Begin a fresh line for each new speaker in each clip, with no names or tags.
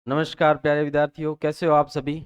नमस्कार प्यारे विद्यार्थियों, कैसे हो आप सभी।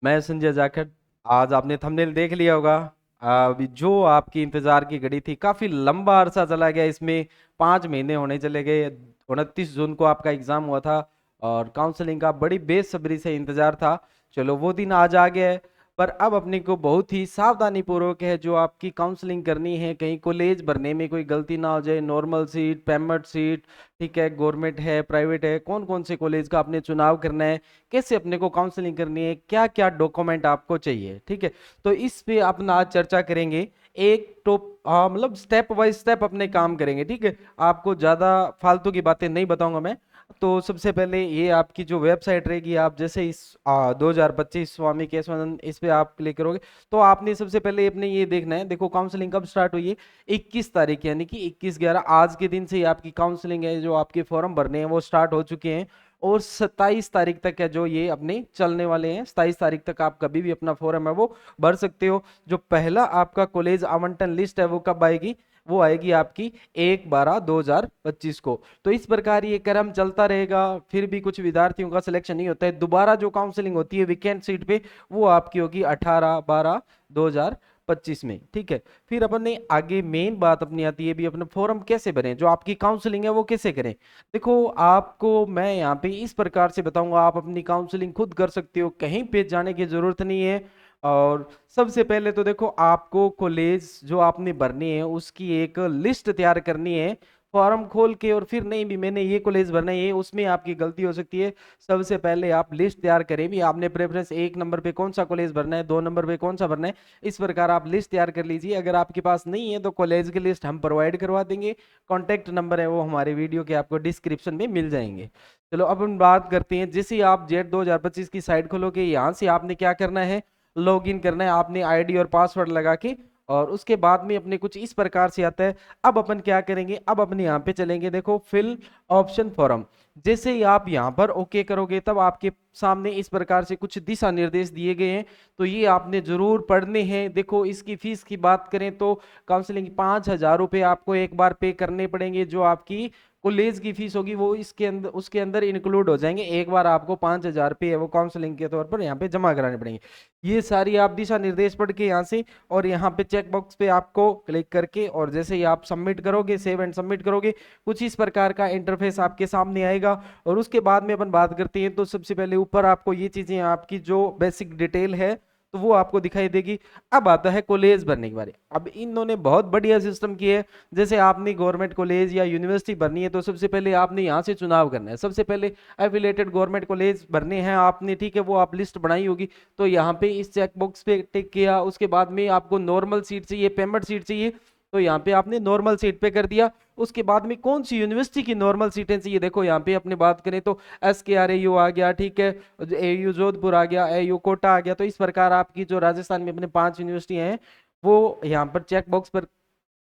मैं संजय जाखड़। आज आपने थंबनेल देख लिया होगा। अभी जो आपकी इंतजार की घड़ी थी, काफी लंबा अरसा चला गया इसमें। 5 महीने होने चले गए। 29 जून को आपका एग्जाम हुआ था और काउंसलिंग का बड़ी बेसब्री से इंतजार था। चलो वो दिन आज आ गया है। पर अब अपने को बहुत ही सावधानी पूर्वक है जो आपकी काउंसलिंग करनी है, कहीं कॉलेज भरने में कोई गलती ना हो जाए। नॉर्मल सीट, पेमेंट सीट, ठीक है, गवर्नमेंट है, प्राइवेट है, कौन कौन से कॉलेज का आपने चुनाव करना है, कैसे अपने को काउंसलिंग करनी है, क्या क्या डॉक्यूमेंट आपको चाहिए, ठीक है। तो इस पे अपना आज चर्चा करेंगे। एक टॉप मतलब स्टेप बाय स्टेप अपने काम करेंगे, ठीक है। आपको ज्यादा फालतू की बातें नहीं बताऊंगा मैं। तो सबसे पहले ये आपकी जो वेबसाइट रहेगी, आप जैसे इस 2025 स्वामी केशवानंद इस पे आप क्लिक करोगे तो आपने सबसे पहले अपने ये देखना है। देखो काउंसलिंग कब स्टार्ट हुई है, 21 तारीख, यानी कि 21/11 आज के दिन से ही आपकी काउंसलिंग है, जो आपके फॉर्म भरने हैं वो स्टार्ट हो चुके हैं। और 27 तारीख तक है जो ये अपने चलने वाले हैं। 27 तारीख तक आप कभी भी अपना फॉर्म है वो भर सकते हो। जो पहला आपका कॉलेज आवंटन लिस्ट है वो कब आएगी, वो आएगी आपकी 1/12/2025 को। तो इस प्रकार ये क्रम चलता रहेगा। फिर भी कुछ विद्यार्थियों का सिलेक्शन नहीं होता है, दोबारा जो काउंसलिंग होती है वीकेंड सीट पे, वो आपकी होगी 18/12/2025 में, ठीक है। फिर अपन ने आगे मेन बात अपनी आती है भी अपने फॉर्म कैसे भरें, जो आपकी काउंसलिंग है वो कैसे करें। देखो आपको मैं यहाँ पे इस प्रकार से बताऊंगा, आप अपनी काउंसलिंग खुद कर सकते हो, कहीं पे जाने की जरूरत नहीं है। और सबसे पहले तो देखो आपको कॉलेज जो आपने भरनी है उसकी एक लिस्ट तैयार करनी है फॉर्म खोल के। और फिर नहीं भी मैंने ये कॉलेज भरना है, ये उसमें आपकी गलती हो सकती है। सबसे पहले आप लिस्ट तैयार करें भी, आपने प्रेफरेंस 1 नंबर पे कौन सा कॉलेज भरना है, 2 नंबर पे कौन सा भरना है, इस प्रकार आप लिस्ट तैयार कर लीजिए। अगर आपके पास नहीं है तो कॉलेज की लिस्ट हम प्रोवाइड करवा देंगे। कॉन्टैक्ट नंबर है वो हमारे वीडियो के आपको डिस्क्रिप्शन में मिल जाएंगे। चलो अब हम बात करते हैं। जैसे ही आप जेट 2025 की साइट खोलोगे, यहाँ से आपने क्या करना है, लॉगिन करना है आपने आईडी और पासवर्ड लगा के। और उसके बाद में अपने कुछ इस प्रकार से आता है। अब अपन क्या करेंगे, अब अपने यहाँ पे चलेंगे, देखो फिल ऑप्शन फॉर्म। जैसे ही आप यहाँ पर ओके करोगे तब आपके सामने इस प्रकार से कुछ दिशा निर्देश दिए गए हैं। तो ये आपने जरूर पढ़ने हैं। देखो इसकी फीस की बात करें तो काउंसलिंग 5,000 रुपये आपको एक बार पे करने पड़ेंगे। जो आपकी कॉलेज की फीस होगी वो इसके अंदर उसके अंदर इंक्लूड हो जाएंगे। एक बार आपको 5,000 रुपये है वो काउंसलिंग के तौर पर यहाँ पे जमा कराने पड़ेंगे। ये सारी आप दिशा निर्देश पढ़ के यहाँ से, और यहाँ पे चेक बॉक्स पे आपको क्लिक करके, और जैसे ही आप सबमिट करोगे, सेव एंड सबमिट करोगे, कुछ इस प्रकार का इंटरफेस आपके सामने आएगा। और उसके बाद में अपन बात करते हैं। तो सबसे पहले ऊपर आपको ये चीजें, आपकी जो बेसिक डिटेल है तो वो आपको दिखाई देगी। अब आता है कॉलेज भरने के बारे। अब इन्होंने बहुत बढ़िया सिस्टम किया है। जैसे आपने गवर्नमेंट कॉलेज या यूनिवर्सिटी भरनी है तो सबसे पहले आपने यहाँ से चुनाव करना है। सबसे पहले एफिलेटेड गवर्नमेंट कॉलेज भरने हैं आपने, ठीक है, वो आप लिस्ट बनाई होगी। तो यहाँ पे इस चेक बॉक्स पे टिक किया। उसके बाद में आपको नॉर्मल सीट चाहिए, पेमेंट सीट चाहिए, तो यहाँ पे आपने नॉर्मल सीट पे कर दिया। उसके बाद में कौन सी यूनिवर्सिटी की नॉर्मल सीटें चाहिए, देखो यहाँ पे अपने बात करें तो SKRAU आ गया, ठीक है, AU जोधपुर आ गया, AU कोटा आ गया। तो इस प्रकार आपकी जो राजस्थान में अपने 5 यूनिवर्सिटी हैं वो यहाँ पर चेक बॉक्स पर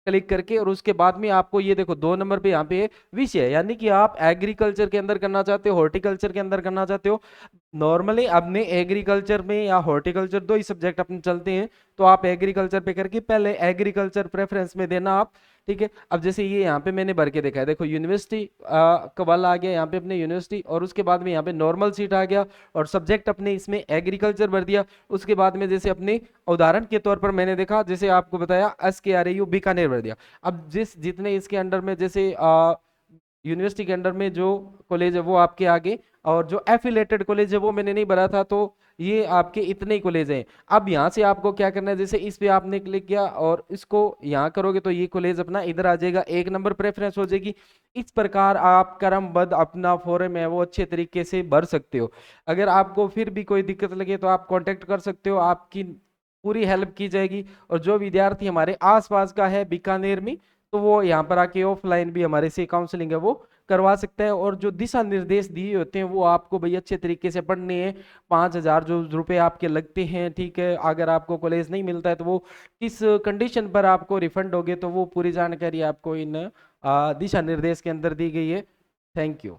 क्लिक करके, और उसके बाद में आपको ये देखो 2 नंबर पे यहाँ पे विषय, यानी कि आप एग्रीकल्चर के अंदर करना चाहते हो, हॉर्टिकल्चर के अंदर करना चाहते हो। नॉर्मली अपने एग्रीकल्चर में या हॉर्टिकल्चर दो ही सब्जेक्ट अपने चलते हैं। तो आप एग्रीकल्चर पे करके पहले एग्रीकल्चर प्रेफरेंस में देना आप, ठीक है। अब जैसे ये यहाँ पे मैंने भर के देखा है, देखो यूनिवर्सिटी कवाल आ गया यहाँ पे अपने यूनिवर्सिटी, और उसके बाद में यहाँ पे नॉर्मल सीट आ गया, और सब्जेक्ट अपने इसमें एग्रीकल्चर भर दिया। उसके बाद में जैसे अपने उदाहरण के तौर पर मैंने देखा, जैसे आपको बताया SKRAU बीकानेर भर दिया। अब जितने इसके अंडर में, जैसे यूनिवर्सिटी के अंडर में जो कॉलेज है वो आपके आगे, और जो एफिलेटेड कॉलेज है वो मैंने नहीं भरा था, तो ये आपके इतने ही कॉलेज हैं। अब यहाँ से आपको क्या करना है, जैसे इस पे आपने क्लिक किया और इसको यहाँ करोगे तो ये कॉलेज अपना इधर आ जाएगा, 1 नंबर प्रेफरेंस हो जाएगी। इस प्रकार आप क्रमबद्ध अपना फॉर्म है वो अच्छे तरीके से भर सकते हो। अगर आपको फिर भी कोई दिक्कत लगे तो आप कांटेक्ट कर सकते हो, आपकी पूरी हेल्प की जाएगी। और जो विद्यार्थी हमारे आसपास का है बीकानेर में, तो वो यहाँ पर आके ऑफलाइन भी हमारे से काउंसलिंग है वो करवा सकता है। और जो दिशा निर्देश दिए होते हैं वो आपको भाई अच्छे तरीके से पढ़ने हैं। 5,000 जो रुपए आपके लगते हैं, ठीक है, अगर आपको कॉलेज नहीं मिलता है तो वो किस कंडीशन पर आपको रिफंड होगे, तो वो पूरी जानकारी आपको इन दिशा निर्देश के अंदर दी गई है। Thank you.